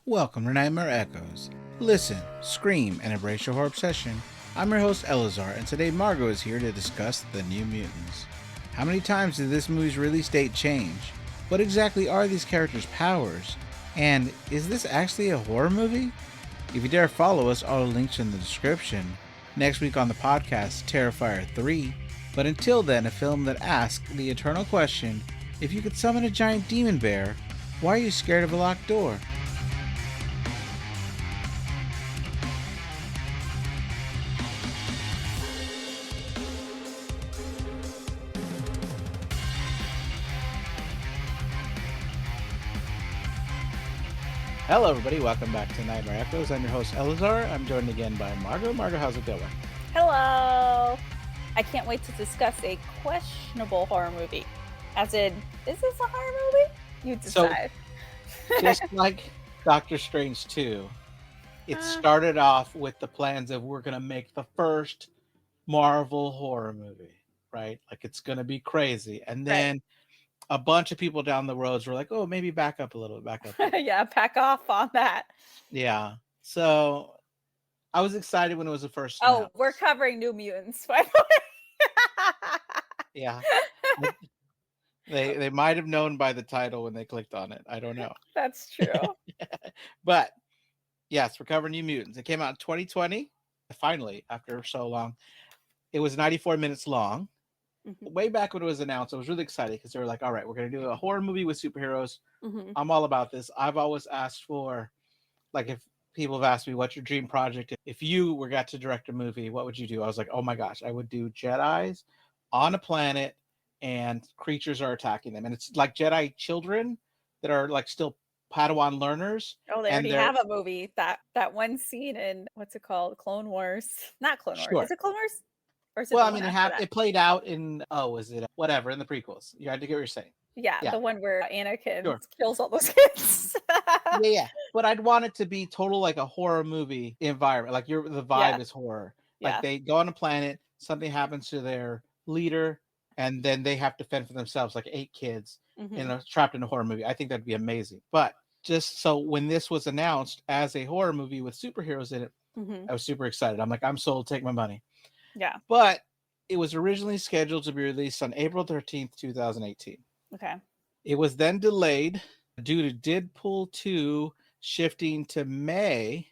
Welcome to Nightmare Echoes. Listen, scream, and embrace your horror obsession. I'm your host Eleazar, and today Margo is here to discuss The New Mutants. How many times did this movie's release date change? What exactly are these characters' powers? And is this actually a horror movie? If you dare follow us, all the links in the description. Next week on the podcast, Terrifier 3. But until then, a film that asks the eternal question, if you could summon a giant demon bear, why are you scared of a locked door? Hello, everybody. Welcome back to Nightmare Echoes. I'm your host, Eleazar. I'm joined again by Margo. Margo, how's it going? Hello! I can't wait to discuss a questionable horror movie. As in, is this a horror movie? You decide. So, just like Doctor Strange 2, it started off with the plans of we're going to make the first Marvel horror movie, right? Like, it's going to be crazy. And then a bunch of people down the roads were like, oh, maybe back up a little, back up. Yeah, back off on that. Yeah. So I was excited when it was the first. Oh, we're covering New Mutants, by the way. Yeah. They might have known by the title when they clicked on it. I don't know. That's true. But yes, we're covering New Mutants. It came out in 2020. Finally, after so long. It was 94 minutes long. Mm-hmm. Way back when it was announced, I was really excited because they were like, all right, we're going to do a horror movie with superheroes. Mm-hmm. I'm all about this. I've always asked for, like, if people have asked me, what's your dream project? If you got to direct a movie, what would you do? I was like, oh my gosh, I would do Jedis on a planet and creatures are attacking them. And it's like Jedi children that are like still Padawan learners. Oh, they already have a movie. That one scene in, what's it called? Clone Wars. Not Clone Wars. Is it Clone Wars? Well, I mean, it played out in, was it whatever, in the prequels. You had to get what you're saying. Yeah, the one where Anakin kills all those kids. Yeah. But I'd want it to be total like a horror movie environment. Like the vibe is horror. Like they go on a planet, something happens to their leader, and then they have to fend for themselves, like 8 kids trapped in a horror movie. I think that'd be amazing. But just so when this was announced as a horror movie with superheroes in it, I was super excited. I'm like, I'm sold, take my money. Yeah. But it was originally scheduled to be released on April 13th, 2018. Okay. It was then delayed due to Deadpool 2 shifting to May.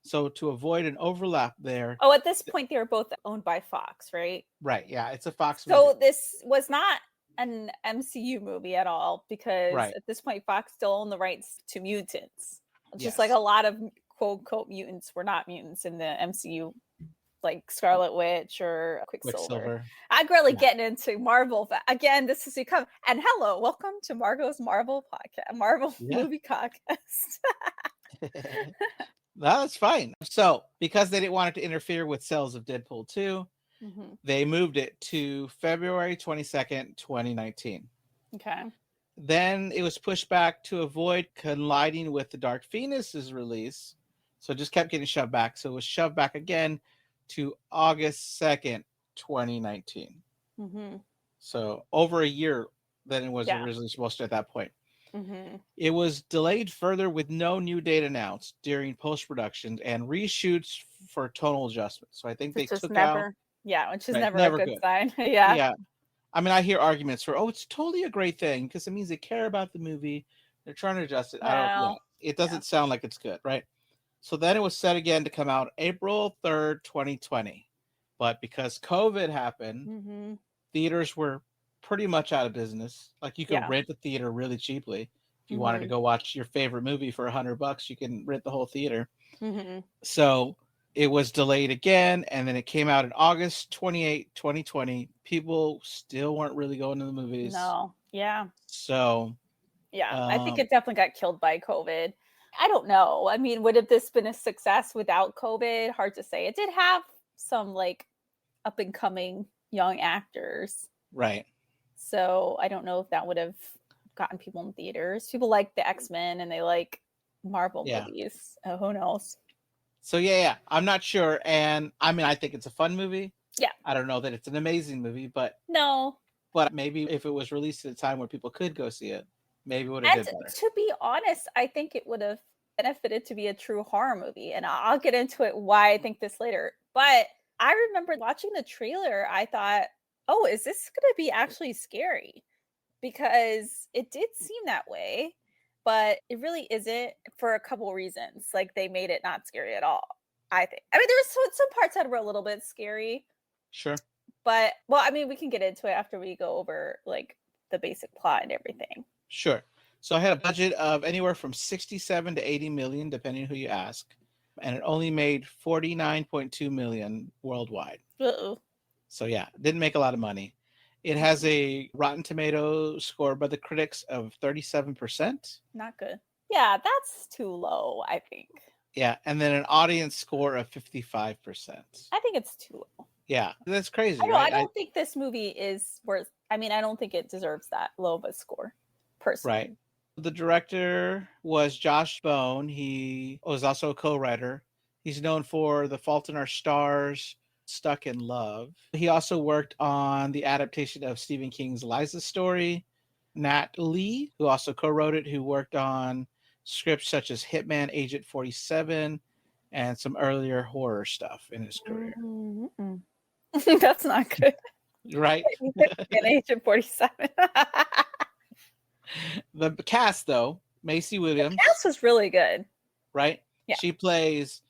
So to avoid an overlap there. Oh, at this point, they were both owned by Fox, right? Right. Yeah, it's a Fox movie. So this was not an MCU movie at all because at this point, Fox still owned the rights to mutants. Just like a lot of quote-unquote mutants were not mutants in the MCU, like Scarlet Witch or Quicksilver. I'm really getting into Marvel. But again, this is become, and hello, welcome to Margo's Marvel podcast, Marvel movie podcast. That's fine. So because they didn't want it to interfere with sales of Deadpool 2, they moved it to February 22nd, 2019. Okay. Then it was pushed back to avoid colliding with the Dark Phoenix's release. So it just kept getting shoved back. So it was shoved back again to August 2nd, 2019. So over a year than it was originally supposed to at that point. It was delayed further with no new date announced during post-production and reshoots for tonal adjustments. So I think they took out... Yeah, which is never a good sign. Yeah. I mean, I hear arguments for, it's totally a great thing because it means they care about the movie. They're trying to adjust it. It doesn't sound like it's good, right? So then it was set again to come out April 3rd, 2020. But because COVID happened, theaters were pretty much out of business. Like you could rent a theater really cheaply. If you wanted to go watch your favorite movie for $100, you can rent the whole theater. So it was delayed again. And then it came out in August 28, 2020. People still weren't really going to the movies. No. Yeah. So. Yeah. I think it definitely got killed by COVID. I don't know. I mean, would have this been a success without COVID? Hard to say. It did have some like up and coming young actors. Right. So I don't know if that would have gotten people in theaters. People like the X-Men and they like Marvel movies. Who knows? So I'm not sure. And I mean, I think it's a fun movie. Yeah. I don't know that it's an amazing movie, but no. But maybe if it was released at a time where people could go see it, maybe it would have been better. To be honest, I think it would have benefited to be a true horror movie. And I'll get into it why I think this later. But I remember watching the trailer, I thought, oh, is this going to be actually scary? Because it did seem that way, but it really isn't for a couple reasons. Like they made it not scary at all, I think. I mean, there was some parts that were a little bit scary. Sure. But, well, I mean, we can get into it after we go over like the basic plot and everything. Sure. So I had a budget of anywhere from 67 to 80 million, depending on who you ask. And it only made 49.2 million worldwide. Uh-oh. So yeah, didn't make a lot of money. It has a Rotten Tomato score by the critics of 37%. Not good. Yeah, that's too low, I think. Yeah, and then an audience score of 55%. I think it's too low. Yeah, that's crazy, I right? I don't think this movie is worth, I mean, I don't think it deserves that low of a score, personally. Right. The director was Josh Bone. He was also a co-writer. He's known for The Fault in Our Stars, Stuck in Love. He also worked on the adaptation of Stephen King's Liza's Story. Nat Lee, who also co-wrote it, who worked on scripts such as Hitman Agent 47 and some earlier horror stuff in his career. Mm-hmm. That's not good. Right? Hitman Agent 47. The cast, though, Macy Williams. The cast was really good. Right? Yeah. She plays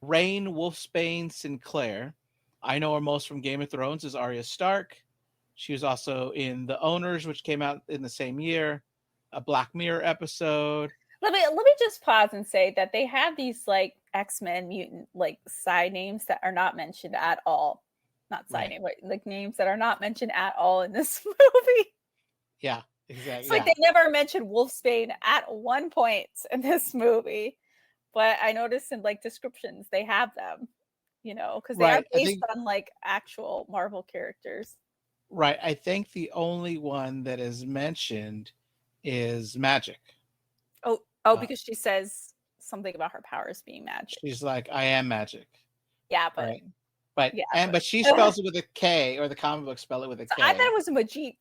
Rain Wolfsbane Sinclair. I know her most from Game of Thrones as Arya Stark. She was also in The Owners, which came out in the same year, a Black Mirror episode. Let me just pause and say that they have these like X-Men mutant like side names that are not mentioned at all. Not side name, but like names that are not mentioned at all in this movie. Yeah, exactly. It's like they never mentioned Wolfsbane at one point in this movie, but I noticed in like descriptions they have them, you know, because they are based on like actual Marvel characters. Right. I think the only one that is mentioned is Magic. Oh, because she says something about her powers being magic. She's like, I am magic. Yeah, but right. But she spells it with a K, or the comic book spell it with a K. I thought it was a Majik.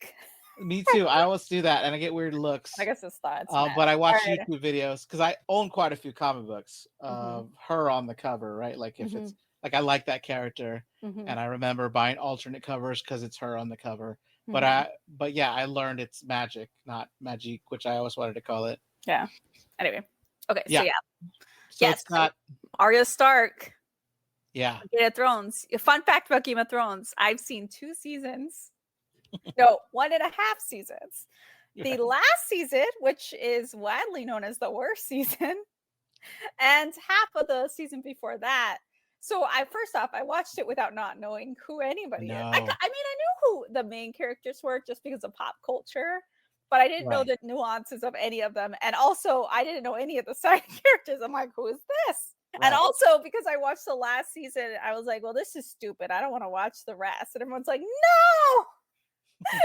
Me too. I always do that, and I get weird looks. I guess it's not. But I watch YouTube videos because I own quite a few comic books of her on the cover, right? Like if it's like I like that character, and I remember buying alternate covers because it's her on the cover. But I learned it's Magic, not Magic, which I always wanted to call it. Yeah. Anyway, okay. Yeah. So So it's not Arya Stark. Yeah. Game of Thrones. A fun fact about Game of Thrones: I've seen 2 seasons. No, 1.5 seasons. The last season, which is widely known as the worst season, and half of the season before that. So first off, I watched it without not knowing who anybody is. I mean, I knew who the main characters were just because of pop culture, but I didn't know the nuances of any of them. And also, I didn't know any of the side characters. I'm like, who is this? Right. And also, because I watched the last season, I was like, well, this is stupid. I don't want to watch the rest. And everyone's like, no!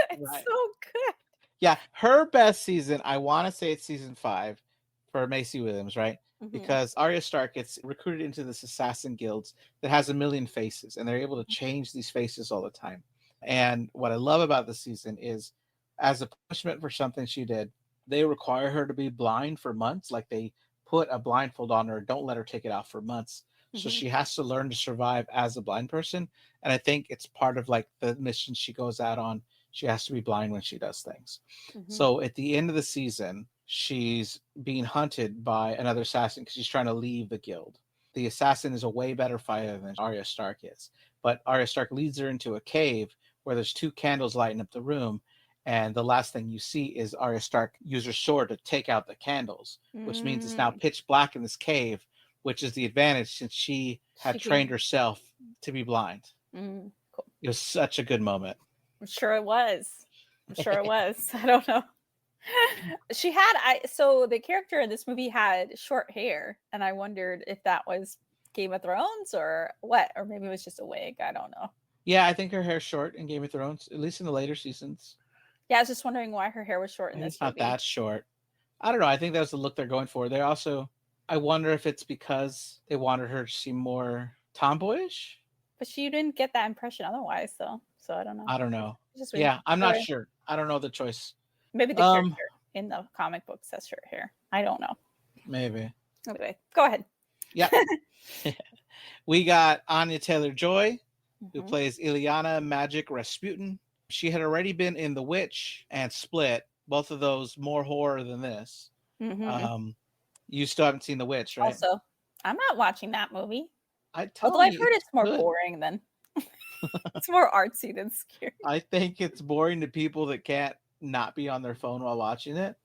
It's so good. Yeah, her best season, I want to say it's season 5 for Macy Williams, right? Because Arya Stark gets recruited into this assassin guild that has a million faces, and they're able to change these faces all the time. And what I love about the season is, as a punishment for something she did, they require her to be blind for months. Like they put a blindfold on her, don't let her take it off for months. So she has to learn to survive as a blind person. And I think it's part of like the mission she goes out on. She has to be blind when she does things. So at the end of the season, she's being hunted by another assassin because she's trying to leave the guild. The assassin is a way better fighter than Arya Stark is. But Arya Stark leads her into a cave where there's 2 candles lighting up the room. And the last thing you see is Arya Stark use her sword to take out the candles, which means it's now pitch black in this cave, which is the advantage since she had trained herself to be blind. Cool. It was such a good moment. I'm sure it was. I don't know. She had so the character in this movie had short hair, and I wondered if that was Game of Thrones or what, or maybe it was just a wig. I don't know. Yeah, I think her hair's short in Game of Thrones, at least in the later seasons. Yeah, I was just wondering why her hair was short in this movie. It's not that short. I don't know. I think that was the look they're going for. They also, I wonder if it's because they wanted her to seem more tomboyish. But she didn't get that impression otherwise, though. So I don't know. I don't know. Yeah, I'm not sure. I don't know the choice. Maybe the character in the comic books has short hair. I don't know. Maybe. Anyway, go ahead. Yeah. We got Anya Taylor-Joy, who plays Ileana Magic Rasputin. She had already been in The Witch and Split, both of those more horror than this. You still haven't seen The Witch, right? Also, I'm not watching that movie. Although I've heard it's more boring than it's more artsy than scary. I think it's boring to people that can't not be on their phone while watching it,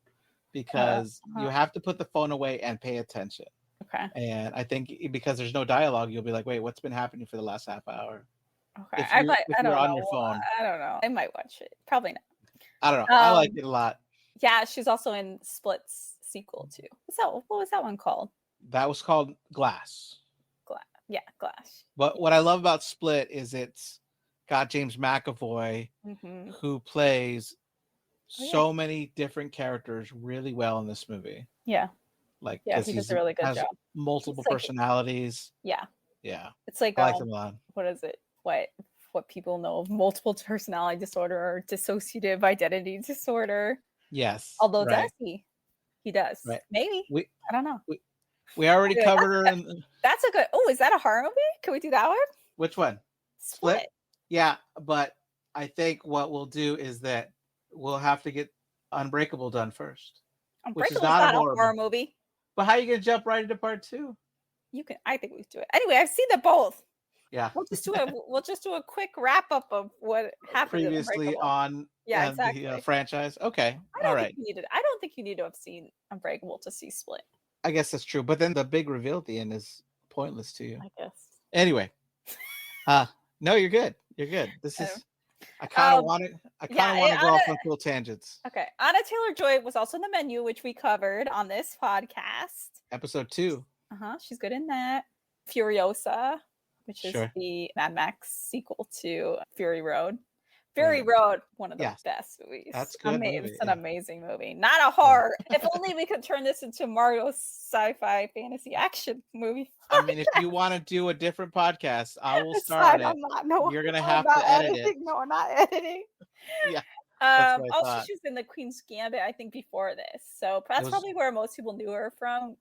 because you have to put the phone away and pay attention. Okay. And I think because there's no dialogue, you'll be like, wait, what's been happening for the last half hour? Okay. If you're on your phone. I don't know. I might watch it. Probably not. I don't know. I like it a lot. Yeah, she's also in Split's sequel too. What was that one called? That was called Glass. Yeah, Glass. But what I love about Split is it's got James McAvoy, who plays so many different characters really well in this movie. Yeah. Like, he does a really good job. Multiple personalities. Yeah. Yeah. It's like, I like them a lot. What is it? What people know of multiple personality disorder or dissociative identity disorder. Yes. Although does he? He does. Right. Maybe. I don't know. We already covered her. That's a good. Oh, is that a horror movie? Can we do that one? Which one? Split? Yeah, but I think what we'll do is that we'll have to get Unbreakable done first. Unbreakable is not a horror movie. But how are you going to jump right into part 2? I think we should do it. Anyway, I've seen them both. Yeah. We'll just do a quick wrap up of what happened previously on the franchise. Okay. All right. I don't think you need to have seen Unbreakable to see Split. I guess that's true. But then the big reveal at the end is pointless to you. I guess. Anyway. No, you're good. You're good. This is I kind of want to go off on cool tangents. Okay. Anya Taylor-Joy was also in The Menu, which we covered on this podcast. Episode 2. She's good in that. Furiosa, which is the Mad Max sequel to Fury Road. Fury Road, one of the best movies. That's good. It's an amazing movie. Not a horror. If only we could turn this into Margo's sci-fi fantasy action movie. I mean, if you want to do a different podcast, I will start it. You're going to have to edit it. No, I'm not editing. Yeah. Also, she was in the Queen's Gambit, I think, before this. So that's probably where most people knew her from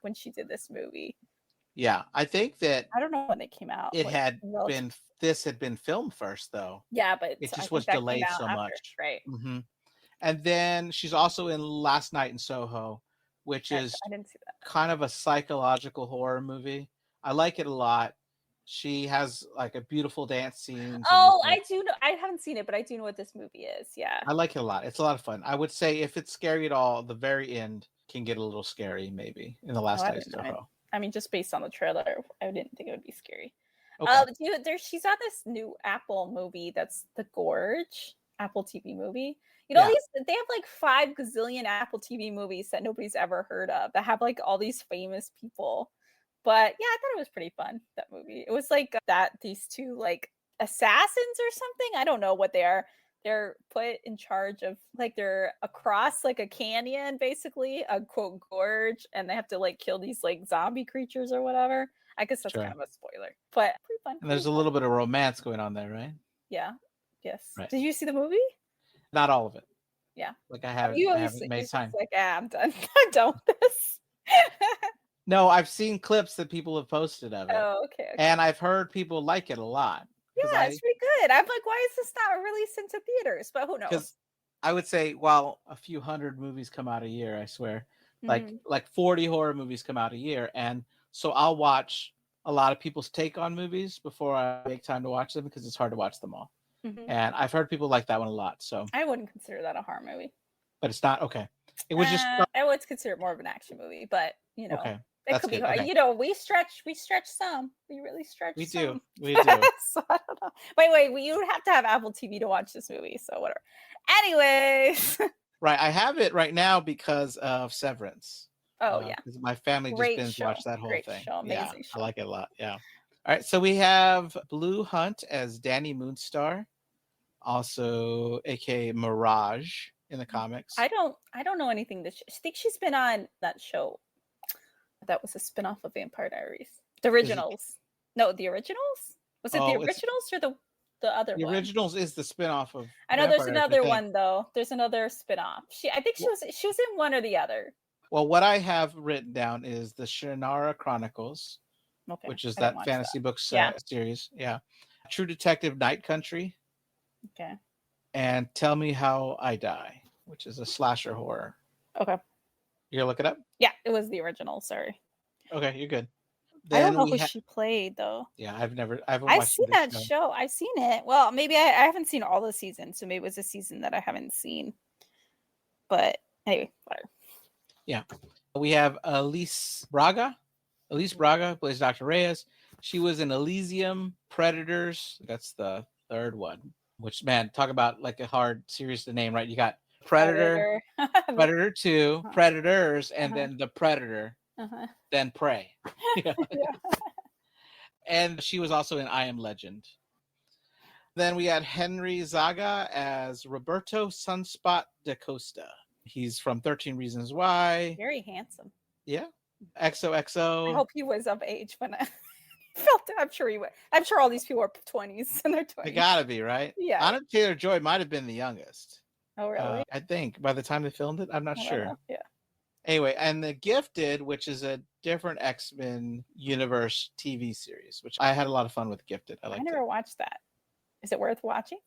when she did this movie. Yeah, I think that I don't know when they came out. This had been filmed first, though. Yeah, but it just was delayed so much. Right. And then she's also in Last Night in Soho, which is I didn't see that. Kind of a psychological horror movie. I like it a lot. She has like a beautiful dance scene. Oh, I do know. I haven't seen it, but I do know what this movie is. Yeah. I like it a lot. It's a lot of fun. I would say if it's scary at all, the very end can get a little scary, maybe, in the Last Night in Soho. I mean, just based on the trailer, I didn't think it would be scary. Okay. She's on this new Apple movie that's The Gorge, Apple TV movie. They have like 5 gazillion Apple TV movies that nobody's ever heard of that have like all these famous people. But yeah, I thought it was pretty fun, that movie. It was like these 2 like assassins or something. I don't know what they are. They're put in charge of like they're across like a canyon, basically a quote gorge, and they have to like kill these like zombie creatures or whatever. I guess that's kind of a spoiler, but pretty fun. And there's a little bit of romance going on there, right? Yeah. Yes. Right. Did you see the movie? Not all of it. Yeah. Like I haven't made time. Like, I'm done. I'm done with this. No, I've seen clips that people have posted of it. Oh, okay. And I've heard people like it a lot. Yeah, it's pretty good. I'm like, why is this not released into theaters? But who knows? Because I would say, well, a few hundred movies come out a year, I swear. Like 40 horror movies come out a year. And so I'll watch a lot of people's take on movies before I make time to watch them because it's hard to watch them all. And I've heard people like that one a lot. So I wouldn't consider that a horror movie. But it's not okay. It was just I would consider it more of an action movie, but okay. It could be hard. Okay. We stretch some. We really stretch some. We do. So I don't know. Wait, you would have to have Apple TV to watch this movie, so whatever. Anyways. Right. I have it right now because of Severance. Oh, yeah. Because my family just binge watched that whole thing. Show. Amazing show. I like it a lot. Yeah. All right. So we have Blue Hunt as Danny Moonstar, also aka Mirage in the comics. I don't know anything. I think she's been on that show. That was a spinoff of Vampire Diaries. The Originals. No, the Originals? Was it the Originals or the other one? The Originals is the spinoff of I know there's another one though. There's another spinoff. I think she was in one or the other. Well, what I have written down is the Shannara Chronicles, which is that fantasy books series. Yeah. True Detective Night Country. Okay. And Tell Me How I Die, which is a slasher horror. Okay. You gonna look it up? Yeah, it was the original. Sorry. Okay, you're good. Then I don't know who she played though. Yeah, I haven't watched seen that show. I've seen it. Well, maybe I haven't seen all the seasons, so maybe it was a season that I haven't seen. But anyway, whatever. Yeah. We have Elise Braga. Elise Braga plays Dr. Reyes. She was in Elysium, Predators. That's the third one. Which, man, talk about like a hard series to name, right? You got Predator, Predator 2, Predators, and then The Predator, then Prey. Yeah. And she was also in I Am Legend. Then we had Henry Zaga as Roberto Sunspot da Costa. He's from 13 Reasons Why. Very handsome. Yeah. XOXO. I hope he was of age when I felt it. I'm sure he was. I'm sure all these people are 20s in their 20s. They gotta be, right? Yeah. Anna Taylor-Joy might have been the youngest. Oh, really? I think by the time they filmed it, I'm not sure. Yeah. Anyway, and The Gifted, which is a different X-Men universe TV series, which I had a lot of fun with. Gifted. I never watched that. Is it worth watching?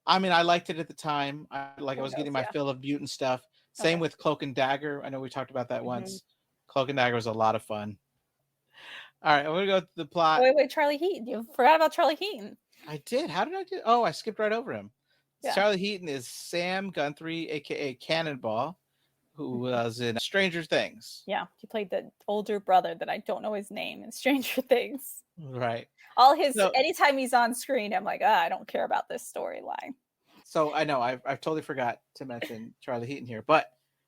I mean, I liked it at the time. I was getting my fill of mutant stuff. Same with Cloak and Dagger. I know we talked about that once. Cloak and Dagger was a lot of fun. All right, I'm going to go to the plot. Wait, Charlie Heaton. You forgot about Charlie Heaton. I did. How did I do? Oh, I skipped right over him. Yeah. Charlie Heaton is Sam Guthrie, a.k.a. Cannonball, who was in Stranger Things. Yeah, he played the older brother that I don't know his name in Stranger Things. Right. Anytime he's on screen, I'm like, I don't care about this storyline. So I know I've totally forgot to mention Charlie Heaton here, but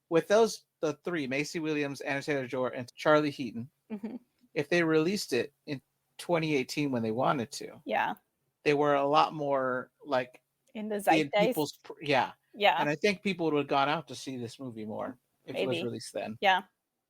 with the three, Macy Williams, Anna Taylor-Joy, and Charlie Heaton, if they released it in 2018 when they wanted to, they were a lot more like in the zeitgeist. Yeah. And I think people would have gone out to see this movie more if it was released then. Yeah.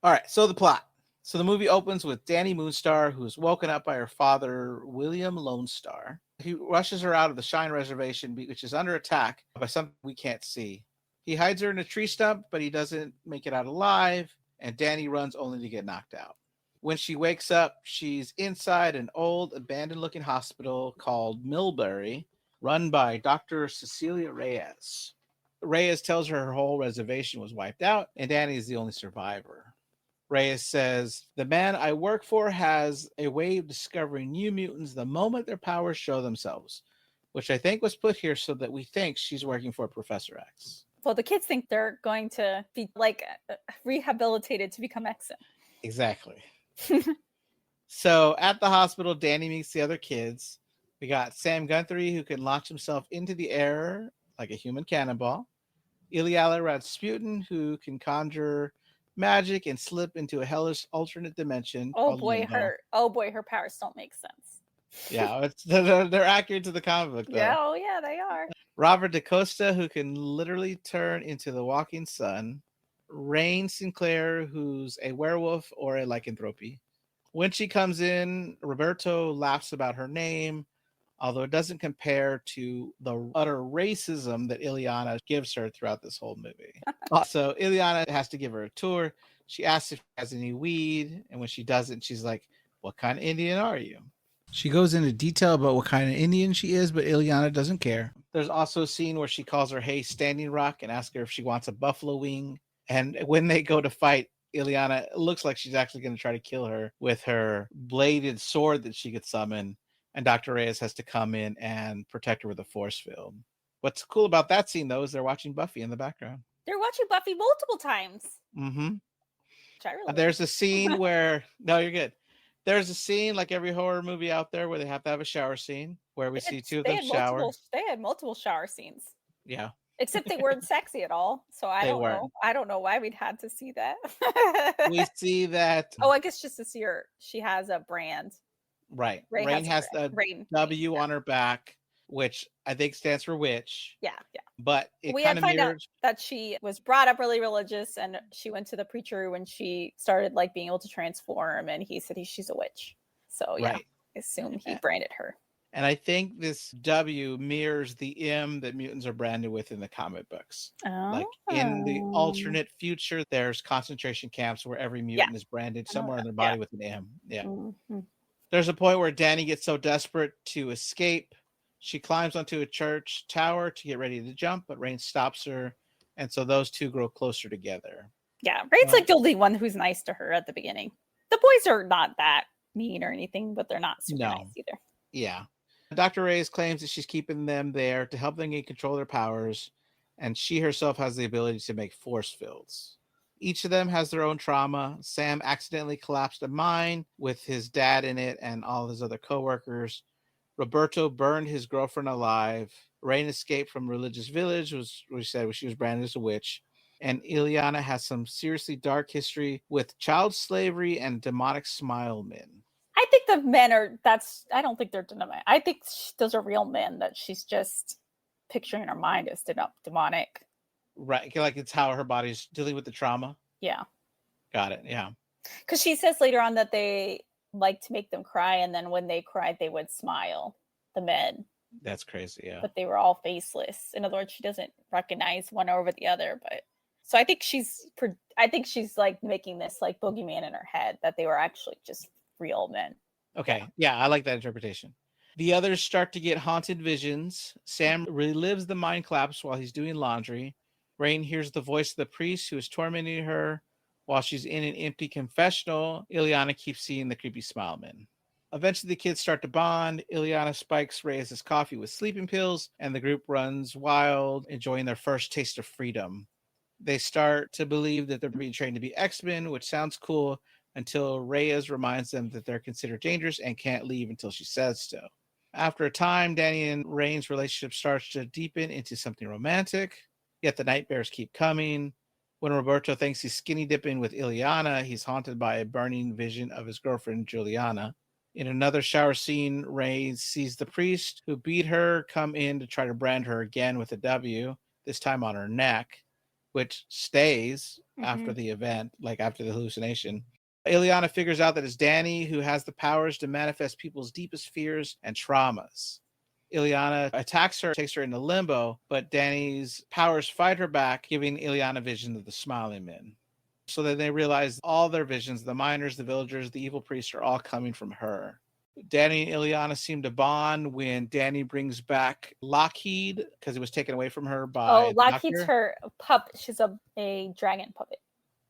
All right. So the plot. So the movie opens with Danny Moonstar, who is woken up by her father, William Lone Star. He rushes her out of the Shine Reservation, which is under attack by something we can't see. He hides her in a tree stump, but he doesn't make it out alive, and Danny runs only to get knocked out. When she wakes up, she's inside an old, abandoned-looking hospital called Millbury, run by Dr. Cecilia Reyes. Reyes tells her whole reservation was wiped out, and Danny is the only survivor. Reyes says, "The man I work for has a way of discovering new mutants the moment their powers show themselves," which I think was put here so that we think she's working for Professor X. Well, the kids think they're going to be like rehabilitated to become X-Men. Exactly. So at the hospital, Danny meets the other kids. We got Sam Guthrie, who can launch himself into the air like a human cannonball. Eleazar Rasputin, who can conjure magic and slip into a hellish alternate dimension. Oh boy, her powers don't make sense. Yeah, they're accurate to the comic book, though. Yeah, yeah, they are. Robert DaCosta, who can literally turn into the walking sun. Rain Sinclair, who's a werewolf or a lycanthropy. When she comes in, Roberto laughs about her name, although it doesn't compare to the utter racism that Ileana gives her throughout this whole movie. So Ileana has to give her a tour. She asks if she has any weed, and when she doesn't, she's like, "What kind of Indian are you?" She goes into detail about what kind of Indian she is, but Ileana doesn't care. There's also a scene where she calls her Hey Standing Rock and asks her if she wants a buffalo wing. And when they go to fight, Ileana looks like she's actually going to try to kill her with her bladed sword that she could summon. And Dr. Reyes has to come in and protect her with a force field. What's cool about that scene, though, is they're watching Buffy in the background. They're watching Buffy multiple times. Mm-hmm. There's a scene where... No, you're good. There's a scene, like every horror movie out there, where they have to have a shower scene, where we see two of them shower. They had multiple shower scenes. Yeah. Except they weren't sexy at all. So I don't know. I don't know why we'd had to see that. We see that... Oh, I guess just to see her. She has a brand. Right. Rain has the W on her back, which I think stands for witch. Yeah, yeah. But it kind of mirrors that she was brought up really religious, and she went to the preacher when she started like being able to transform, and he said she's a witch. So yeah, I assume he branded her. And I think this W mirrors the M that mutants are branded with in the comic books. Like in the alternate future, there's concentration camps where every mutant is branded somewhere in their body with an M. Yeah. Mm-hmm. There's a point where Danny gets so desperate to escape, she climbs onto a church tower to get ready to jump, but Rain stops her. And so those two grow closer together. Yeah, Rain's like the only one who's nice to her at the beginning. The boys are not that mean or anything, but they're not super nice either. Yeah. Dr. Reyes claims that she's keeping them there to help them gain control of their powers, and she herself has the ability to make force fields. Each of them has their own trauma. Sam accidentally collapsed a mine with his dad in it and all his other coworkers. Roberto burned his girlfriend alive. Rain escaped from Religious Village, which we said she was branded as a witch. And Ileana has some seriously dark history with child slavery and demonic smile men. I think the men I don't think they're demonic. I think those are real men that she's just picturing in her mind as demonic. Right. Like it's how her body's dealing with the trauma. Yeah. Got it. Yeah. Because she says later on that they like to make them cry. And then when they cried, they would smile, the men. That's crazy. Yeah. But they were all faceless. In other words, she doesn't recognize one over the other. But so I think she's like making this like boogeyman in her head that they were actually just real men. Okay. Yeah, I like that interpretation. The others start to get haunted visions. Sam relives the mind collapse while he's doing laundry. Rain hears the voice of the priest who is tormenting her. While she's in an empty confessional, Ileana keeps seeing the creepy smile men. Eventually, the kids start to bond. Ileana spikes Reyes' coffee with sleeping pills, and the group runs wild, enjoying their first taste of freedom. They start to believe that they're being trained to be X-Men, which sounds cool, until Reyes reminds them that they're considered dangerous and can't leave until she says so. After a time, Danny and Rain's relationship starts to deepen into something romantic, yet the nightmares keep coming. When Roberto thinks he's skinny dipping with Ileana, he's haunted by a burning vision of his girlfriend, Juliana. In another shower scene, Ray sees the priest who beat her come in to try to brand her again with a W, this time on her neck, which stays after the event, like after the hallucination. Ileana figures out that it's Danny who has the powers to manifest people's deepest fears and traumas. Ileana attacks her, takes her into limbo, but Danny's powers fight her back, giving Ileana vision of the smiling men. So then they realize all their visions, the miners, the villagers, the evil priests, are all coming from her. Danny and Ileana seem to bond when Danny brings back Lockheed because it was taken away from her by Lockheed's her puppet. She's a dragon puppet.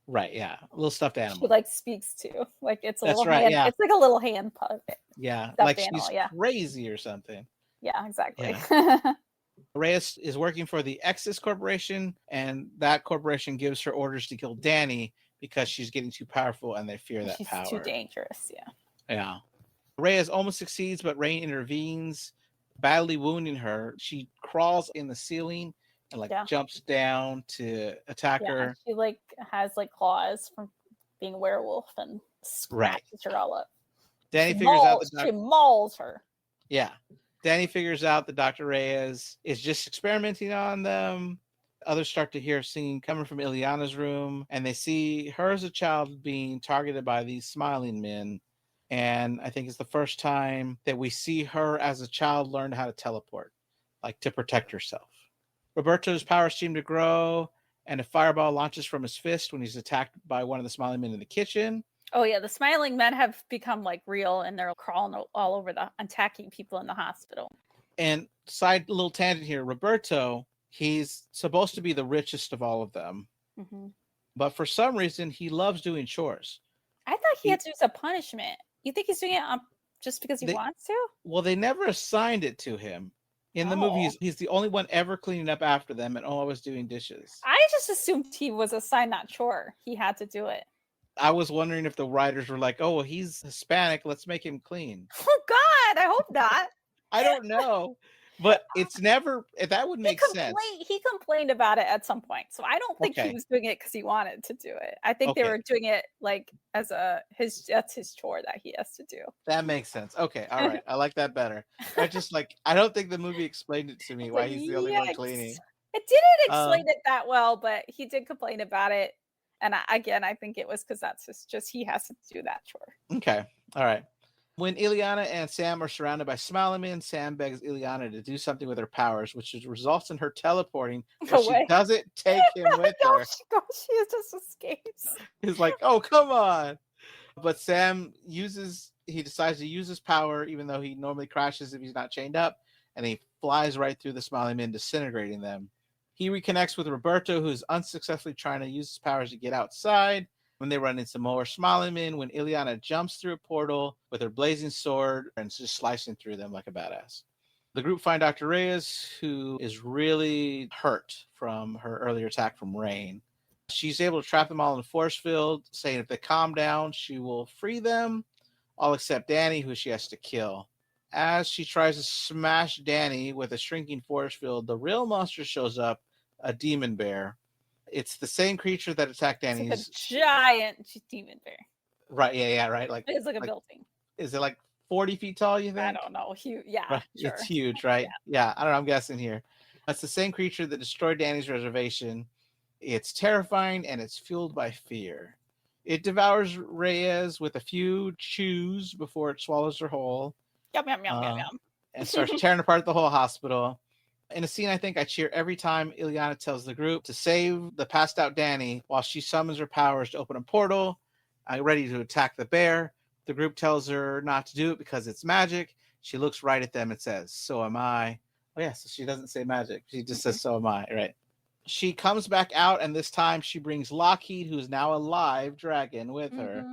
Right, yeah. A little stuffed animal. She like speaks to. Like it's a little hand. Yeah. It's like a little hand puppet. Yeah. Like animal, she's crazy or something. Yeah, exactly. Yeah. Reyes is working for the Exis Corporation, and that corporation gives her orders to kill Danny because she's getting too powerful and they fear that power. She's too dangerous, yeah. Yeah. Reyes almost succeeds, but Rain intervenes, badly wounding her. She crawls in the ceiling and jumps down to attack her. She has claws from being a werewolf and scratches her all up. Danny figures out she mauls her. Yeah. Danny figures out that Dr. Reyes is just experimenting on them. Others start to hear singing coming from Ileana's room, and they see her as a child being targeted by these smiling men. And I think it's the first time that we see her as a child learn how to teleport, like to protect herself. Roberto's powers seem to grow, and a fireball launches from his fist when he's attacked by one of the smiling men in the kitchen. Oh, yeah. The smiling men have become real, and they're crawling all over attacking people in the hospital. And side little tangent here, Roberto, he's supposed to be the richest of all of them. Mm-hmm. But for some reason, he loves doing chores. I thought he had to do a punishment. You think he's doing it just because he wants to? Well, they never assigned it to him. In the movie, he's the only one ever cleaning up after them and always doing dishes. I just assumed he was assigned that chore. He had to do it. I was wondering if the writers were like, oh, well, he's Hispanic. Let's make him clean. Oh, God. I hope not. I don't know. But it's never, that would make sense. He complained about it at some point. So I don't think he was doing it because he wanted to do it. I think they were doing it as that's his chore that he has to do. That makes sense. Okay. All right. I like that better. I just I don't think the movie explained it to me why he's the only one cleaning. It didn't explain it that well, but he did complain about it. And I think it was because that's just he has to do that chore. Okay. All right. When Ileana and Sam are surrounded by Smiley-Men, Sam begs Ileana to do something with her powers, which results in her teleporting, but she doesn't take him with her. She just escapes. He's like, oh, come on. But Sam decides to use his power, even though he normally crashes if he's not chained up, and he flies right through the Smiley-Men, disintegrating them. He reconnects with Roberto, who's unsuccessfully trying to use his powers to get outside. When they run into more Smiley-Men, when Ileana jumps through a portal with her blazing sword and just slicing through them like a badass. The group find Dr. Reyes, who is really hurt from her earlier attack from Rain. She's able to trap them all in a force field, saying if they calm down, she will free them, all except Danny, who she has to kill. As she tries to smash Danny with a shrinking force field, the real monster shows up, a demon bear. It's the same creature that attacked Danny. It's like a giant demon bear. Right, yeah, right. Like it's like a building. Is it like 40 feet tall, you think? I don't know. Huge, yeah, right. Sure. It's huge, right? Yeah, I don't know. I'm guessing here. It's the same creature that destroyed Danny's reservation. It's terrifying and it's fueled by fear. It devours Reyes with a few chews before it swallows her whole. Yum, yum. And starts tearing apart the whole hospital. In a scene I think I cheer every time Ileana tells the group to save the passed out Danny while she summons her powers to open a portal, ready to attack the bear. The group tells her not to do it because it's magic. She looks right at them and says, so am I. Oh yeah, so she doesn't say magic. She just says, so am I, right? She comes back out, and this time she brings Lockheed, who's now a live dragon, with her,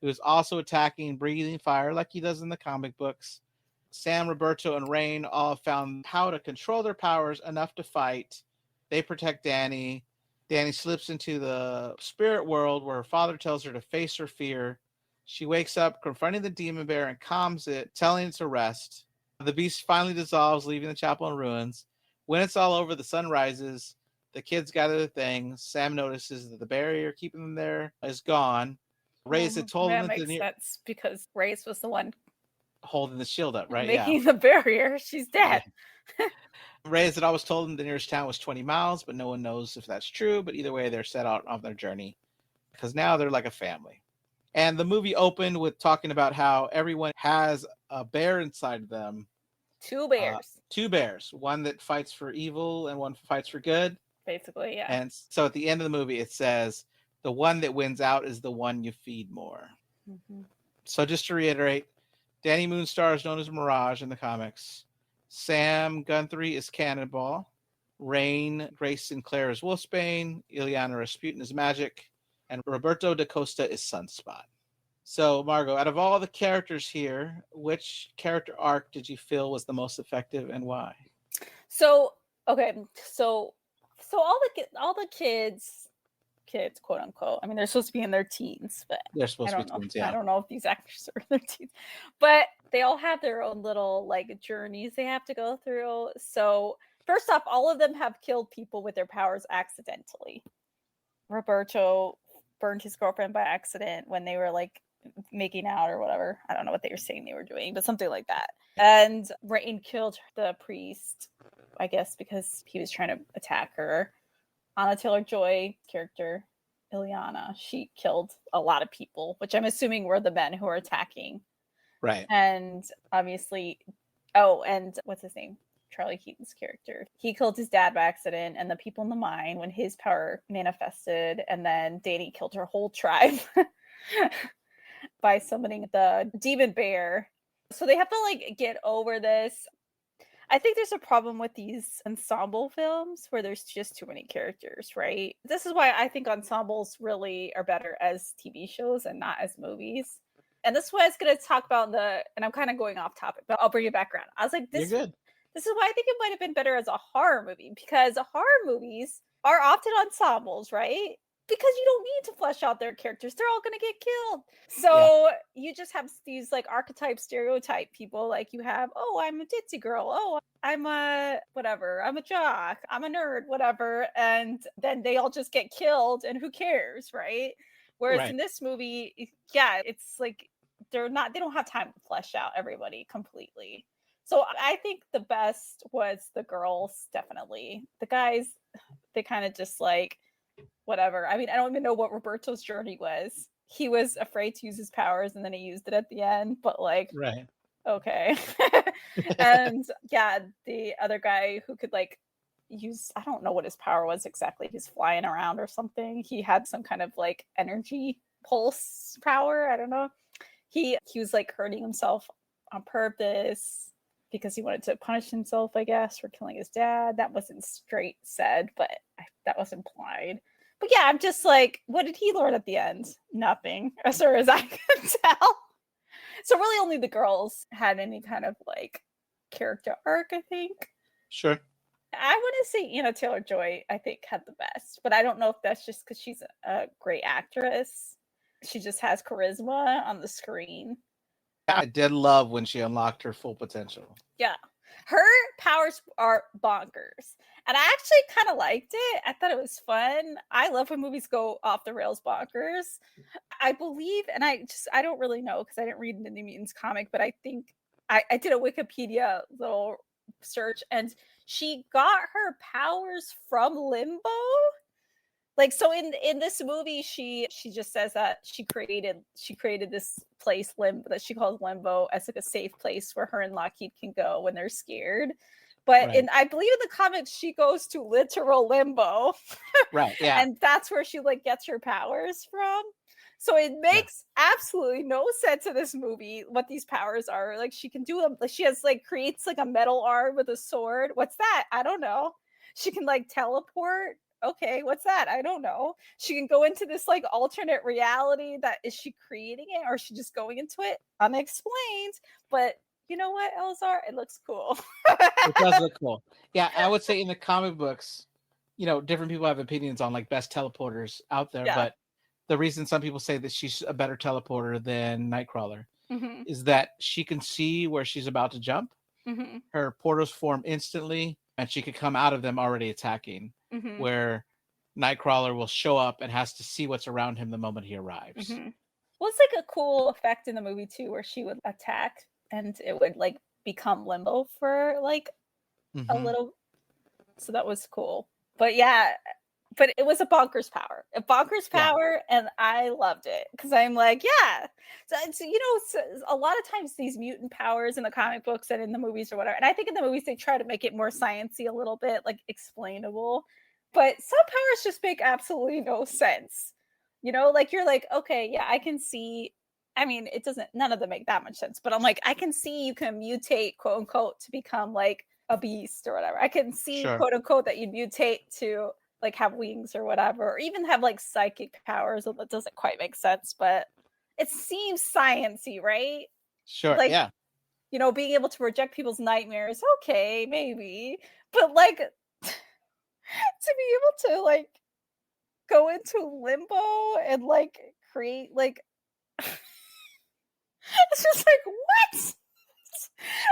who is also attacking, breathing fire like he does in the comic books. Sam, Roberto, and Rain all found how to control their powers enough to fight. They protect Danny. Danny slips into the spirit world where her father tells her to face her fear. She wakes up, confronting the demon bear, and calms it, telling it to rest. The beast finally dissolves, leaving the chapel in ruins. When it's all over, the sun rises. The kids gather the things. Sam notices that the barrier keeping them there is gone. Reyes had told him that makes sense because Reyes was the one holding the shield up, right? Making the barrier. She's dead. Yeah. Reyes had always told him the nearest town was 20 miles, but no one knows if that's true. But either way, they're set out on their journey because now they're like a family. And the movie opened with talking about how everyone has a bear inside them. Two bears. Two bears. One that fights for evil and one fights for good. Basically, yeah. And so at the end of the movie, it says, the one that wins out is the one you feed more. So just to reiterate, Danny Moonstar is known as Mirage in the comics. Sam Guthrie is Cannonball. Rain Grace Sinclair is Wolfsbane. Ileana Rasputin is Magic. And Roberto da Costa is Sunspot. So, Margo, out of all the characters here, which character arc did you feel was the most effective and why? So, okay, so all the kids, quote unquote. I mean, they're supposed to be in their teens, but they're supposed to be teens. Yeah, I don't know if these actors are in their teens, but they all have their own little like journeys they have to go through. So, first off, all of them have killed people with their powers accidentally. Roberto burned his girlfriend by accident when they were like making out or whatever. I don't know what they were saying they were doing, but something like that. And Rain killed the priest, I guess, because he was trying to attack her. Anna Taylor-Joy character, Ileana, she killed a lot of people, which I'm assuming were the men who were attacking. Right. And obviously, and what's his name? Charlie Keaton's character. He killed his dad by accident and the people in the mine when his power manifested. And then Danny killed her whole tribe by summoning the demon bear. So they have to like get over this. I think there's a problem with these ensemble films where there's just too many characters, right? This is why I think ensembles really are better as TV shows and not as movies. And this is what I was going to talk about and I'm kind of going off topic, but I'll bring it back around. I was like, You're good. This is why I think it might have been better as a horror movie, because horror movies are often ensembles, right? Because you don't need to flesh out their characters. They're all going to get killed. So you just have these like archetype, stereotype people. Like you have, I'm a ditzy girl. I'm a whatever. I'm a jock. I'm a nerd, whatever. And then they all just get killed and who cares, right? Whereas in this movie, it's like they don't have time to flesh out everybody completely. So I think the best was the girls, definitely. The guys, they kind of just like, whatever. I mean, I don't even know what Roberto's journey was. he was afraid to use his powers and then he used it at the end, but like, right. okay. And yeah, the other guy who could like use, I don't know what his power was exactly. He's flying around or something. He had some kind of like energy pulse power. I don't know. He was like hurting himself on purpose because he wanted to punish himself, I guess, for killing his dad. That wasn't straight said, but that was implied. But yeah, I'm just like, what did he learn at the end? Nothing, as far as I can tell. So really only the girls had any kind of like character arc, I think. Sure. I want to say Anna Taylor-Joy, I think, had the best, but I don't know if that's just because she's a great actress. She just has charisma on the screen. I did love when she unlocked her full potential. Yeah. Her powers are bonkers. And I actually kind of liked it. I thought it was fun. I love when movies go off the rails bonkers. I believe, and I don't really know because I didn't read the New Mutants comic, but I think I did a Wikipedia little search and she got her powers from Limbo. Like, so in this movie, she just says that she created this place, Limbo, that she calls Limbo, as like a safe place where her and Lockheed can go when they're scared. But right. I believe in the comics, she goes to literal limbo. Right. Yeah. And that's where she like gets her powers from. So it makes absolutely no sense in this movie what these powers are. Like she can do them. She has like creates like a metal arm with a sword. What's that? I don't know. She can like teleport. Okay, what's that? I don't know. She can go into this like alternate reality. That is she creating it or is she just going into it? Unexplained. But you know what, Eleazar? It looks cool. It does look cool. Yeah, I would say in the comic books, different people have opinions on like best teleporters out there, but the reason some people say that she's a better teleporter than Nightcrawler is that she can see where she's about to jump. Her portals form instantly, and she could come out of them already attacking, where Nightcrawler will show up and has to see what's around him the moment he arrives. Well, it's like a cool effect in the movie too, where she would attack and it would like become limbo for like a little. So that was cool. But yeah, but it was a bonkers power, and I loved it because I'm like, yeah. So a lot of times these mutant powers in the comic books and in the movies or whatever, and I think in the movies they try to make it more sciencey a little bit, like explainable. But some powers just make absolutely no sense. Like you're like, okay, yeah, I can see. I mean, none of them make that much sense, but I'm like, I can see you can mutate, quote unquote, to become like a beast or whatever. I can see, quote unquote, that you mutate to like have wings or whatever, or even have like psychic powers. That doesn't quite make sense, but it seems sciencey, right? Sure. Like, yeah. Being able to project people's nightmares. Okay, maybe, but like to be able to like go into limbo and like create like it's just like what?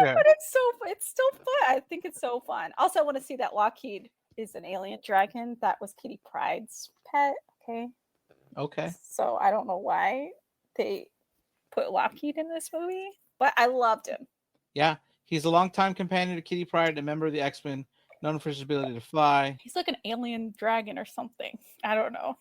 But it's still fun. I think it's so fun. Also, I want to see that Lockheed is an alien dragon. That was Kitty Pryde's pet. Okay. So I don't know why they put Lockheed in this movie, but I loved him. Yeah, he's a longtime companion to Kitty Pryde, a member of the X-Men, known for his ability to fly. He's like an alien dragon or something. I don't know.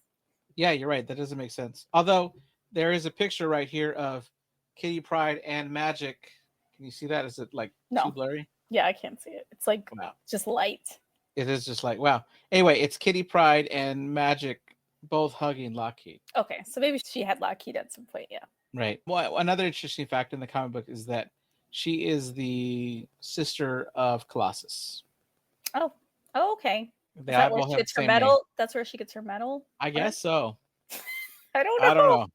Yeah, you're right. That doesn't make sense. Although there is a picture right here of Kitty Pryde and Magic. Can you see that? Is it like too blurry? Yeah, I can't see it. It's like just light. It is just like, wow. Anyway, it's Kitty Pryde and Magic both hugging Lockheed. Okay, so maybe she had Lockheed at some point, yeah. Right. Well, another interesting fact in the comic book is that she is the sister of Colossus. Oh, okay. That where she gets her medal? Name. That's where she gets her medal? I guess so. I don't know.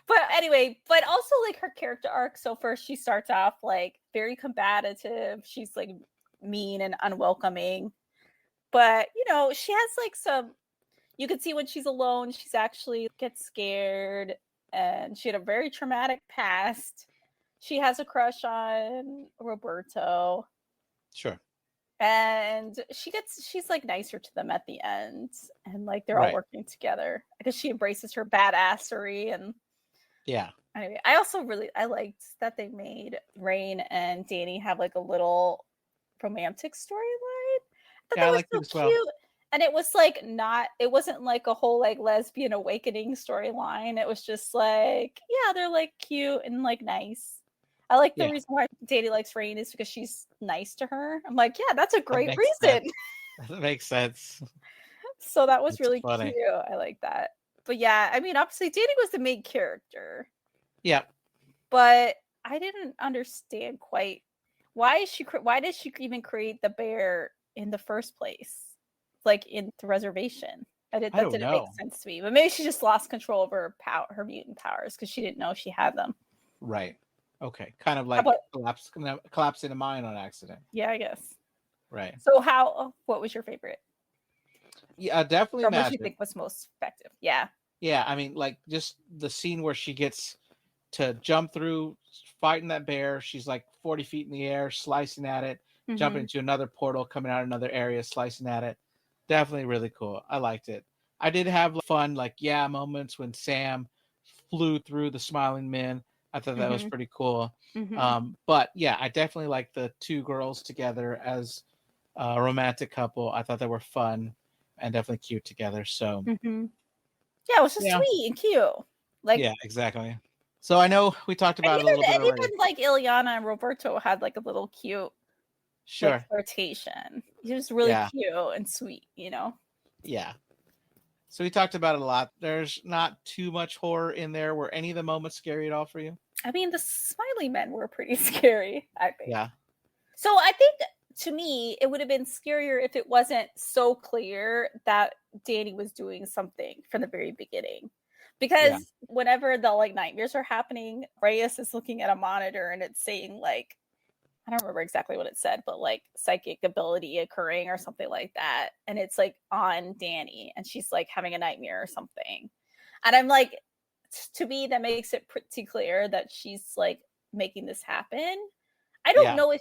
But anyway, but also like her character arc. So first she starts off like very combative. She's like mean and unwelcoming. But she has like you can see when she's alone, she's actually gets scared, and she had a very traumatic past. She has a crush on Roberto. Sure. And she's like nicer to them at the end, and like they're all working together because she embraces her badassery. And yeah. Anyway, I liked that they made Rain and Danny have like a little romantic storyline. I liked it as well. And it was like it wasn't like a whole like lesbian awakening storyline. It was just like, yeah, they're like cute and like nice. I like the reason why Danny likes Rain is because she's nice to her. I'm like, yeah, that's a great reason. That makes sense. So that was really cute. I like that. But yeah, I mean, obviously Danny was the main character. Yeah. But I didn't understand quite why did she even create the bear in the first place? Like in the reservation. That didn't make sense to me. But maybe she just lost control over her mutant powers because she didn't know she had them. Right. Okay. Kind of like collapsing a mine on accident. Yeah, I guess. Right. So what was your favorite? Yeah, definitely Or Magic. what you think was most effective? Yeah. Yeah, I mean, like just the scene where she gets to jump through, fighting that bear. She's like 40 feet in the air, slicing at it, jumping into another portal, coming out another area, slicing at it. Definitely really cool. I liked it. I did have fun, moments when Sam flew through the Smiling Men. I thought that was pretty cool. But yeah, I definitely like the two girls together as a romantic couple. I thought they were fun and definitely cute together. So yeah, it was just sweet and cute. Like, yeah, exactly. So I know we talked about it a little bit already. Even like Ileana and Roberto had like a little cute flirtation. He was really cute and sweet, you know? Yeah. So we talked about it a lot. There's not too much horror in there. Were any of the moments scary at all for you? I mean, the Smiley Men were pretty scary, I think. Yeah. So I think to me, it would have been scarier if it wasn't so clear that Danny was doing something from the very beginning. Because whenever the like nightmares are happening, Reyes is looking at a monitor and it's saying like, I don't remember exactly what it said, but like psychic ability occurring or something like that. And it's like on Danny and she's like having a nightmare or something. And I'm like, to me, that makes it pretty clear that she's like making this happen. I don't know if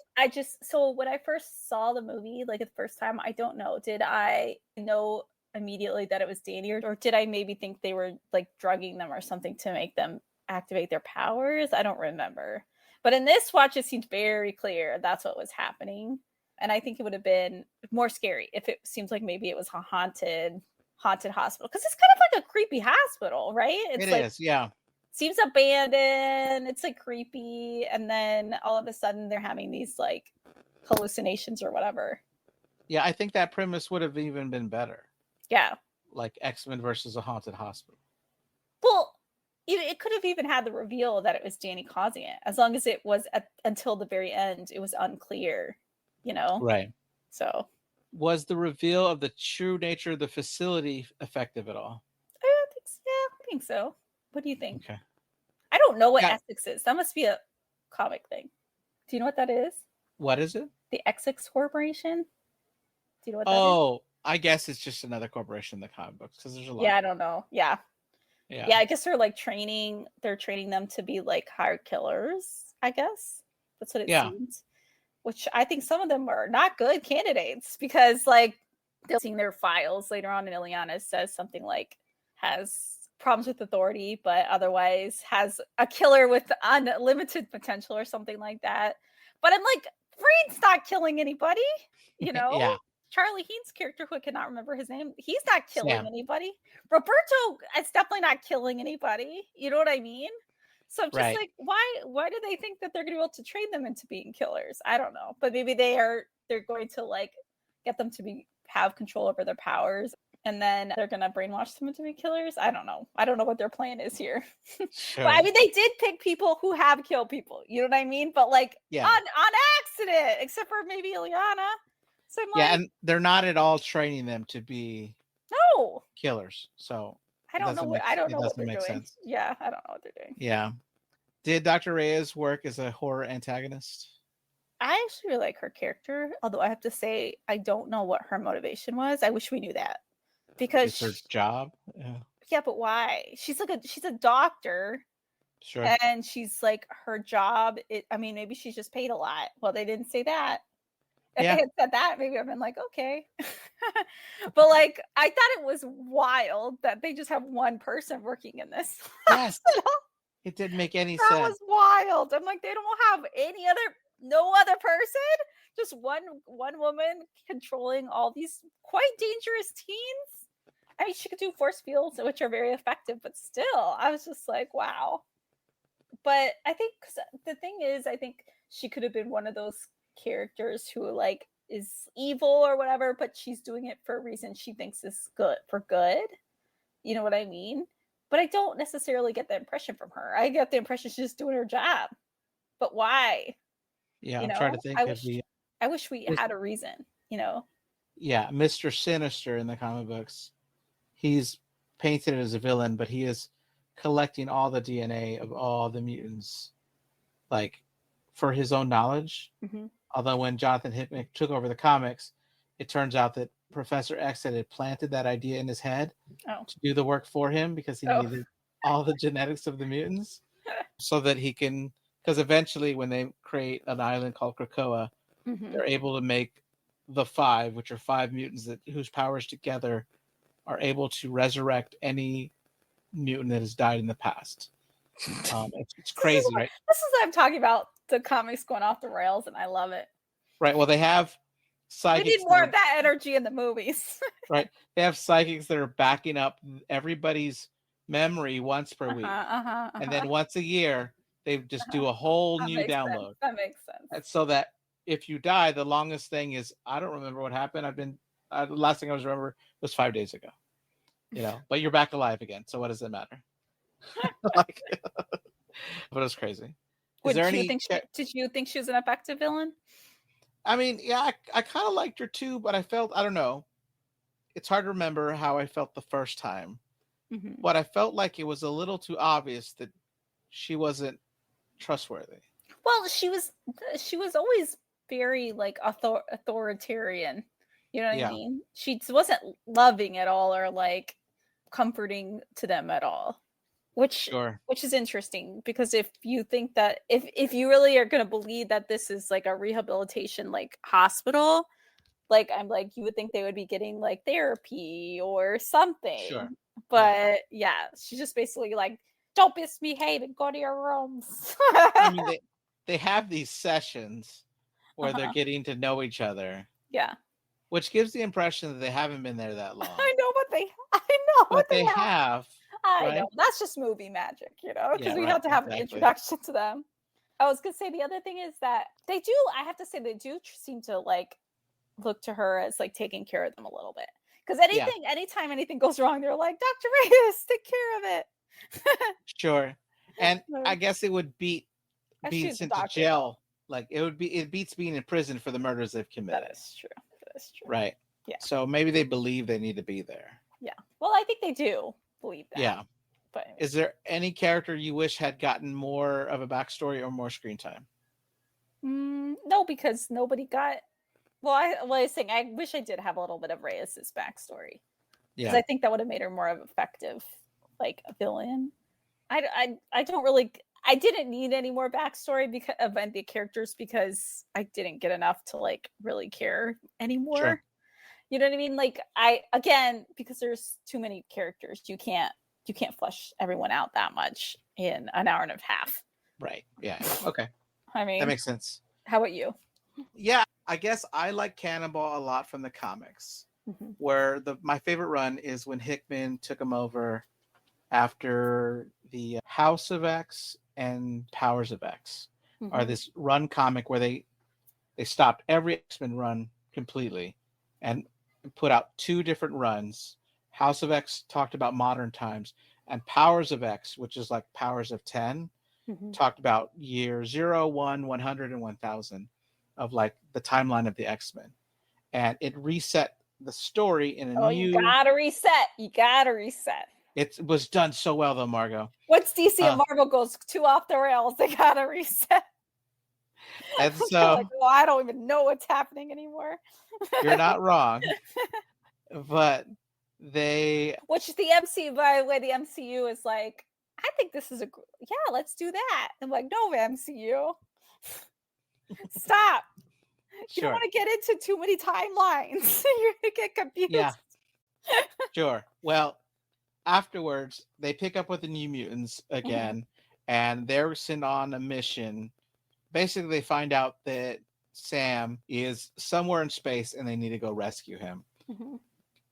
so when I first saw the movie, like the first time, I don't know, did I know immediately that it was Danny or did I maybe think they were like drugging them or something to make them activate their powers? I don't remember. But in this watch, it seemed very clear that's what was happening. And I think it would have been more scary if it seems like maybe it was a haunted hospital. Because it's kind of like a creepy hospital, right? It is, yeah. Seems abandoned. It's like creepy. And then all of a sudden they're having these like hallucinations or whatever. Yeah, I think that premise would have even been better. Yeah. Like X-Men versus a haunted hospital. Well, it could have even had the reveal that it was Danny causing it, as long as it was until the very end, it was unclear, you know? Right. So. Was the reveal of the true nature of the facility effective at all? I think so. What do you think? Okay. I don't know what Essex is. That must be a comic thing. Do you know what that is? What is it? The Essex Corporation. Do you know what that is? Oh, I guess it's just another corporation in the comic books because there's a lot. Yeah, I don't know. Yeah, I guess they're like training them to be like hired killers. I guess that's what it seems. Which I think some of them are not good candidates because like they'll see their files later on, and Ileana says something like has problems with authority, but otherwise has a killer with unlimited potential or something like that. But I'm like, Brain's not killing anybody, you know? Charlie Heen's character, who I cannot remember his name, he's not killing anybody. Roberto is definitely not killing anybody. You know what I mean? So I'm just like, why do they think that they're going to be able to train them into being killers? I don't know. But maybe they're going to like get them to have control over their powers. And then they're going to brainwash them into being killers. I don't know. I don't know what their plan is here. Sure. But I mean, they did pick people who have killed people. You know what I mean? But like on accident, except for maybe Ileana. So I'm like, and they're not at all training them to be killers. So I don't know what they're doing. Sense. Yeah, I don't know what they're doing. Yeah. Did Dr. Reyes work as a horror antagonist? I actually really like her character, although I have to say I don't know what her motivation was. I wish we knew that. Because it's her job. Yeah, but why? She's a doctor. Sure. And she's like her job. Maybe she's just paid a lot. Well, they didn't say that. If they had said that, maybe I've been like, okay. But like, I thought it was wild that they just have one person working in this. Yes. It didn't make any sense. That was wild. I'm like, they don't have no other person just one woman controlling all these quite dangerous teens. I mean, she could do force fields, which are very effective, but still, I was just like, wow. But I think the thing is, I think she could have been one of those characters who like is evil or whatever, but she's doing it for a reason she thinks is good for good. You know what I mean? But I don't necessarily get the impression from her. I get the impression she's just doing her job. But why? Yeah, You I'm trying to know, think of the. I wish we had a reason. You know. Yeah, Mr. Sinister in the comic books. He's painted as a villain, but he is collecting all the DNA of all the mutants, like for his own knowledge. Mm-hmm. Although when Jonathan Hickman took over the comics, it turns out that Professor X had planted that idea in his head to do the work for him because he needed all the genetics of the mutants so that he can, because eventually when they create an island called Krakoa, they're able to make the 5, which are 5 mutants whose powers together are able to resurrect any mutant that has died in the past. It's crazy, right? This is what I'm talking about. The comics going off the rails, and I love it. Right. Well, they have psychics. We need more of that energy in the movies. Right. They have psychics that are backing up everybody's memory once per week. And then once a year, they just do a whole new download. That makes sense. And so that if you die, the longest thing is, I don't remember what happened. The last thing I was remember was 5 days ago. You know, but you're back alive again. So what does it matter? Like, but it's crazy. Did you think she was an effective villain? I mean, yeah, I kind of liked her too, but I don't know. It's hard to remember how I felt the first time. But I felt like it was a little too obvious that she wasn't trustworthy. Well, she was always very like authoritarian. You know what I mean? She wasn't loving at all or like comforting to them at all. Which is interesting because if you think that if you really are going to believe that this is like a rehabilitation like hospital, like I'm like you would think they would be getting like therapy or something. Sure. But yeah, she's just basically like, don't misbehave and go to your rooms. I mean, they have these sessions where they're getting to know each other. Yeah. Which gives the impression that they haven't been there that long. I know, but they have. I know. That's just movie magic, you know, because we have to have an introduction to them. I was going to say the other thing is that they do seem to like look to her as like taking care of them a little bit. Because anytime anything goes wrong, they're like, Dr. Reyes, take care of it. Sure. And I guess it would beat being sent to jail. Like it beats being in prison for the murders they've committed. That is true. Right. Yeah. So maybe they believe they need to be there. Yeah. Well, I think they do believe that. Yeah. But anyway. Is there any character you wish had gotten more of a backstory or more screen time? No, because nobody got. Well, I was saying I wish I did have a little bit of Reyes's backstory. Yeah. Because I think that would have made her more of effective, like a villain. I don't really. I didn't need any more backstory because of the characters because I didn't get enough to like really care anymore. Sure. You know what I mean? Like because there's too many characters, you can't flesh everyone out that much in an hour and a half. Right. Yeah. Okay. I mean, that makes sense. How about you? Yeah, I guess I like Cannonball a lot from the comics, where my favorite run is when Hickman took him over after the House of X and Powers of X are this run comic where they stopped every X-Men run completely and put out 2 different runs. House of X talked about modern times, and Powers of X, which is like Powers of 10, talked about year 0, 1, 100, and 1000 of like the timeline of the X-Men. And it reset the story in a new... You gotta reset. It was done so well, though, Margo. Once DC and Marvel goes too off the rails, they gotta reset. And so, like, I don't even know what's happening anymore. You're not wrong, but which the MCU, by the way, the MCU is like, I think this is let's do that. I'm like, no, MCU, stop. You don't want to get into too many timelines. You're gonna get confused. Yeah, sure. Well, afterwards, they pick up with the New Mutants again, and they're sent on a mission. Basically, they find out that Sam is somewhere in space and they need to go rescue him. Mm-hmm.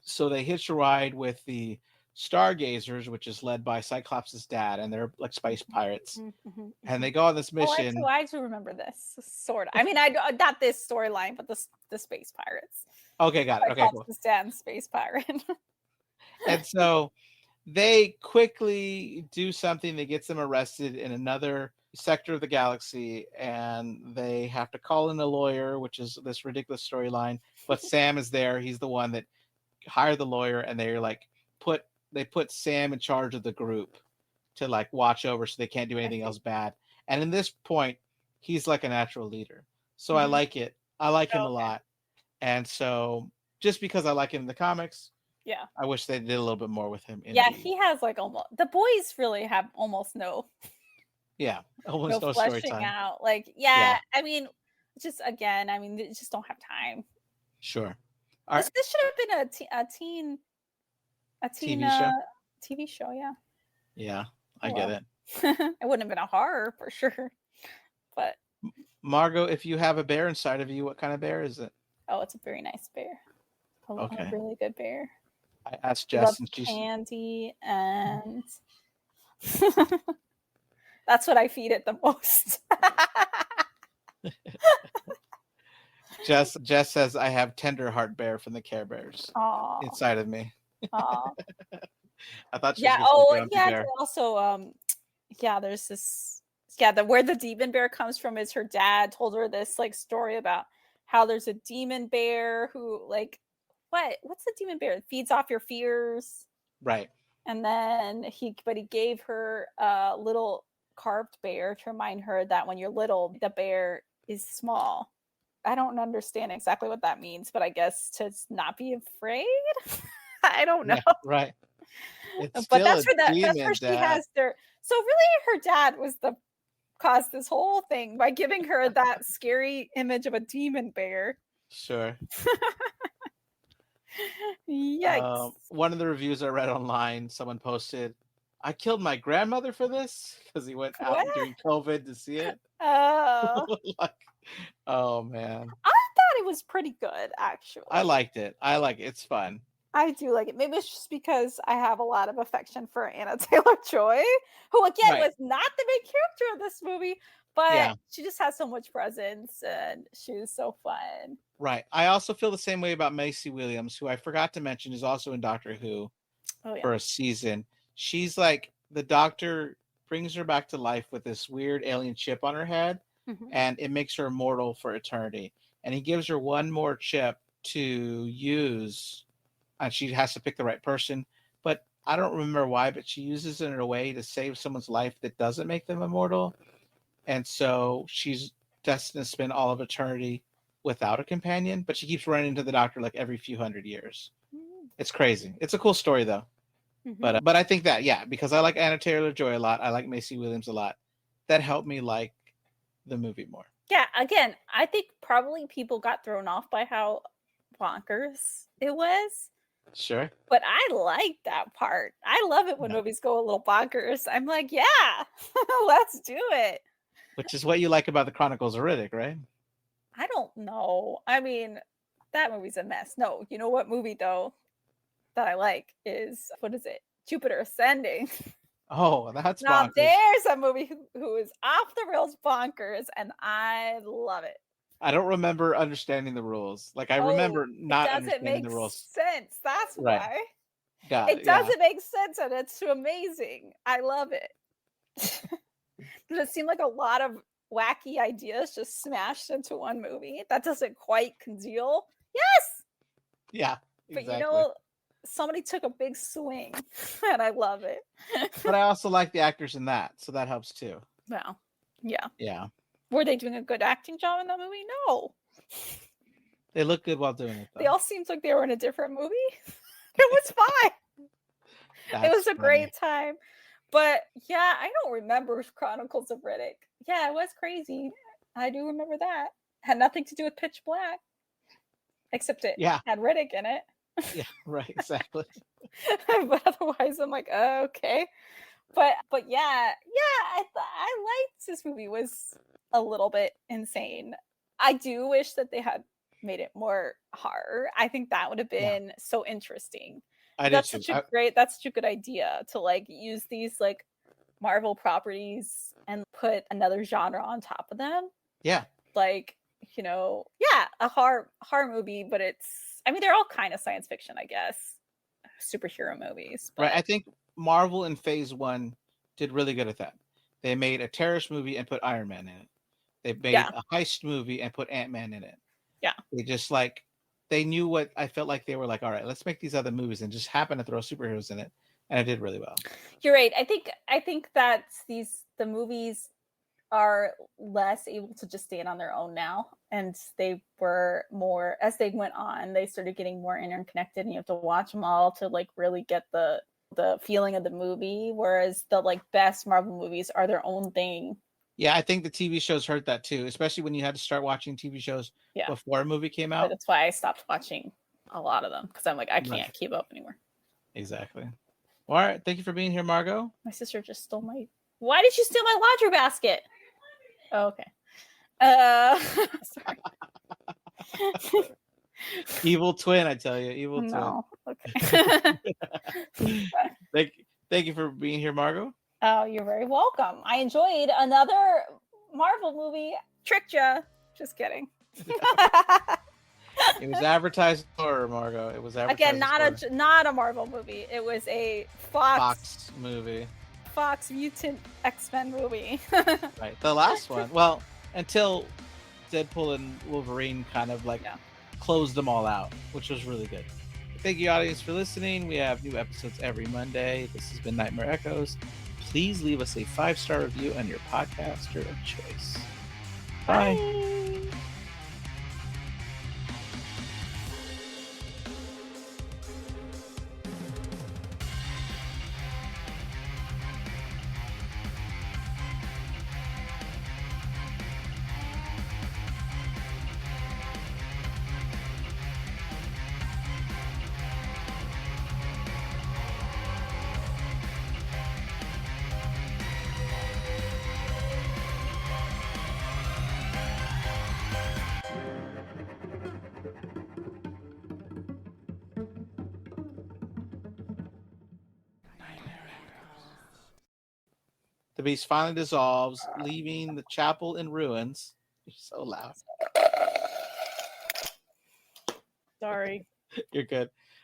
So they hitch a ride with the Stargazers, which is led by Cyclops' dad, and they're like space pirates. Mm-hmm. And they go on this mission. Oh, I do remember this, sort of. I mean, not this storyline, but the space pirates. Okay, got it. Okay, cool. Cyclops' dad, space pirate. And so they quickly do something that gets them arrested in another sector of the galaxy, and they have to call in a lawyer, which is this ridiculous storyline. But Sam is there. He's the one that hired the lawyer, and they're like they put Sam in charge of the group to like watch over so they can't do anything else bad. And in this point, he's like a natural leader. So I like it. I like him a lot. And so just because I like him in the comics, yeah, I wish they did a little bit more with him. He has like almost, the boys really have almost no. Yeah, almost no story time. Out. Like, I mean, just again, I mean, they just don't have time. Sure. This should have been a teen TV show. TV show, yeah. Yeah, I get it. It wouldn't have been a horror for sure. But Margo, if you have a bear inside of you, what kind of bear is it? Oh, it's a very nice bear. A really good bear. I asked Jess, and she's candy, and that's what I feed it the most. Jess says I have tender heart bear from the Care Bears inside of me. I thought she was bear. Also, there's this. Where the demon bear comes from is her dad told her this like story about how there's a demon bear who like what's the demon bear? It feeds off your fears. Right. And then he gave her a little carved bear to remind her that when you're little, the bear is small. I don't understand exactly what that means, but I guess to not be afraid. I don't know. Yeah, right. But that's where she has their. So really, her dad was caused this whole thing by giving her that scary image of a demon bear. Sure. Yikes. One of the reviews I read online, someone posted, I killed my grandmother for this because he went out during COVID to see it. Oh. Oh, man. I thought it was pretty good, actually. I liked it. It's fun. I do like it. Maybe it's just because I have a lot of affection for Anna Taylor-Joy, who again was not the main character of this movie, but she just has so much presence and she was so fun. Right. I also feel the same way about Maisie Williams, who I forgot to mention is also in Doctor Who for a season. She's like, the doctor brings her back to life with this weird alien chip on her head, and it makes her immortal for eternity. And he gives her one more chip to use, and she has to pick the right person. But I don't remember why, but she uses it in a way to save someone's life that doesn't make them immortal. And so she's destined to spend all of eternity without a companion, but she keeps running into the doctor like every few hundred years. It's crazy. It's a cool story though. But I think that, because I like Anna Taylor-Joy a lot. I like Maisie Williams a lot. That helped me like the movie more. Yeah, again, I think probably people got thrown off by how bonkers it was. Sure. But I like that part. I love it when movies go a little bonkers. I'm like, yeah, let's do it. Which is what you like about the Chronicles of Riddick, right? I don't know. I mean, that movie's a mess. No, you know what movie, though, that I like is, what is it? Jupiter Ascending. Oh, that's now bonkers. There's a movie who is off the rails bonkers, and I love it. I don't remember understanding the rules. Like, I remember not understanding the rules. It doesn't make sense. That's why. It doesn't make sense, and it's amazing. I love it. Does it seem like a lot of wacky ideas just smashed into one movie? That doesn't quite congeal. Yes! Yeah, exactly. But somebody took a big swing, and I love it. But I also like the actors in that, so that helps too. Well, yeah. Yeah. Were they doing a good acting job in that movie? No. They look good while doing it, though. They all seemed like they were in a different movie. It was fine. It was a great time. But yeah, I don't remember Chronicles of Riddick. Yeah, it was crazy. I do remember that. Had nothing to do with Pitch Black. Except it had Riddick in it. Yeah, right, exactly. But otherwise, I'm like, okay. But I liked this movie. It was a little bit insane. I do wish that they had made it more horror. I think that would have been so interesting. I do That's too. that's such a good idea to like use these like Marvel properties and put another genre on top of them. Yeah. Like, a horror movie, but I mean, they're all kind of science fiction, I guess. Superhero movies. But... Right. I think Marvel in Phase 1 did really good at that. They made a terrorist movie and put Iron Man in it. They made a heist movie and put Ant-Man in it. Yeah. They just they knew what I felt like. They were like, all right, let's make these other movies and just happen to throw superheroes in it. And it did really well. You're right. I think that the movies are less able to just stand on their own now, and they were more, as they went on, they started getting more interconnected, and you have to watch them all to like really get the feeling of the movie, whereas the like best Marvel movies are their own thing. Yeah, I think the TV shows hurt that too, especially when you had to start watching TV shows before a movie came out. But that's why I stopped watching a lot of them, because I'm like, I can't keep up anymore. Exactly. All right, thank you for being here, Margo. My sister just stole my... Why did you steal my laundry basket? Oh, okay. Sorry. Evil twin, I tell you. Evil twin. No. Okay. Thank you for being here, Margo. Oh, you're very welcome. I enjoyed another Marvel movie. Tricked ya. Just kidding. It was advertised horror, Margo. It was advertised again, not a Marvel movie. It was a Fox movie. Fox Mutant X-Men movie. Right. The last one. Well, until Deadpool and Wolverine kind of closed them all out, which was really good. Thank you, audience, for listening. We have new episodes every Monday. This has been Nightmare Echoes. Please leave us a 5-star review on your podcaster of choice. Bye. Bye. The beast finally dissolves, leaving the chapel in ruins. You're so loud. Sorry. You're good.